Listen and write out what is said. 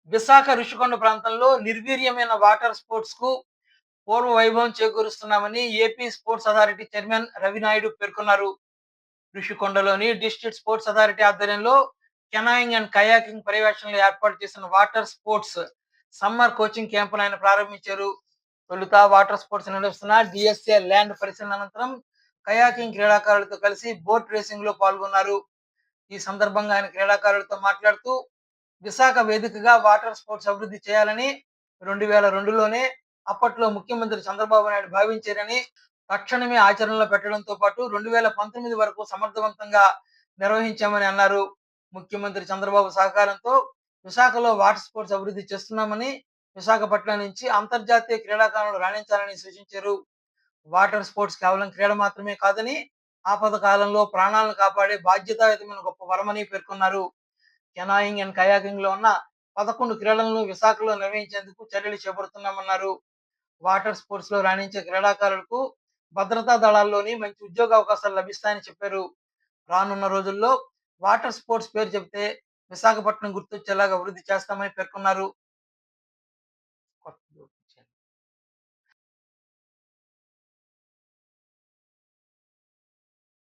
విశాఖ ఋషికొండ ప్రాంతంలో నిర్వీర్యమైన వాటర్ స్పోర్ట్స్‌కు పూర్వ వైభవం చేకూరుస్తున్నామని AP sports authority chairman Ravi Naidu పేర్కొన్నారు. ఋషికొండలోని డిస్ట్రిక్ట్ స్పోర్ట్స్ అథారిటీ ఆధ్వర్యంలో కెనాయింగ్ అండ్ కయాకింగ్ పర్యవేక్షణలో ఏర్పాటు చేసిన వాటర్ స్పోర్ట్స్ సమ్మర్ కోచింగ్ క్యాంపును ఆయన ప్రారంభించారు. తొలుత వాటర్ స్పోర్ట్స్ నిర్వహిస్తున్న డిఎస్ఏ ల్యాండ్ పరిశీలన అనంతరం కయాకింగ్ క్రీడాకారులతో కలిసి బోట్ రేసింగ్ లో పాల్గొన్నారు. ఈ సందర్భంగా ఆయన క్రీడాకారులతో మాట్లాడుతూ విశాఖ వేదికగా వాటర్ స్పోర్ట్స్ అభివృద్ధి చేయాలని 2002లోనే అప్పట్లో ముఖ్యమంత్రి చంద్రబాబు నాయుడు భావించారని, తక్షణమే ఆచరణలో పెట్టడంతో పాటు 2019 వరకు సమర్థవంతంగా నిర్వహించామని అన్నారు. ముఖ్యమంత్రి చంద్రబాబు సహకారంతో విశాఖలో వాటర్ స్పోర్ట్స్ అభివృద్ధి చేస్తున్నామని, విశాఖపట్నం నుంచి అంతర్జాతీయ క్రీడాకారులు రాణించాలని సూచించారు. వాటర్ స్పోర్ట్స్ కేవలం క్రీడ మాత్రమే కాదని, ఆపద కాలంలో ప్రాణాలను కాపాడే బాధ్యతాయుతమైన గొప్ప వరమని పేర్కొన్నారు. కెనాయింగ్ అండ్ కయాకింగ్ లో ఉన్న 11 క్రీడలను విశాఖలో నిర్వహించేందుకు చర్యలు చేపడుతున్నామన్నారు. వాటర్ స్పోర్ట్స్ లో రాణించే క్రీడాకారులకు భద్రతా దళాల్లోని మంచి ఉద్యోగ అవకాశాలు లభిస్తాయని చెప్పారు. రానున్న రోజుల్లో వాటర్ స్పోర్ట్స్ పేరు చెబితే విశాఖపట్నం గుర్తొచ్చేలాగా అభివృద్ధి చేస్తామని పేర్కొన్నారు.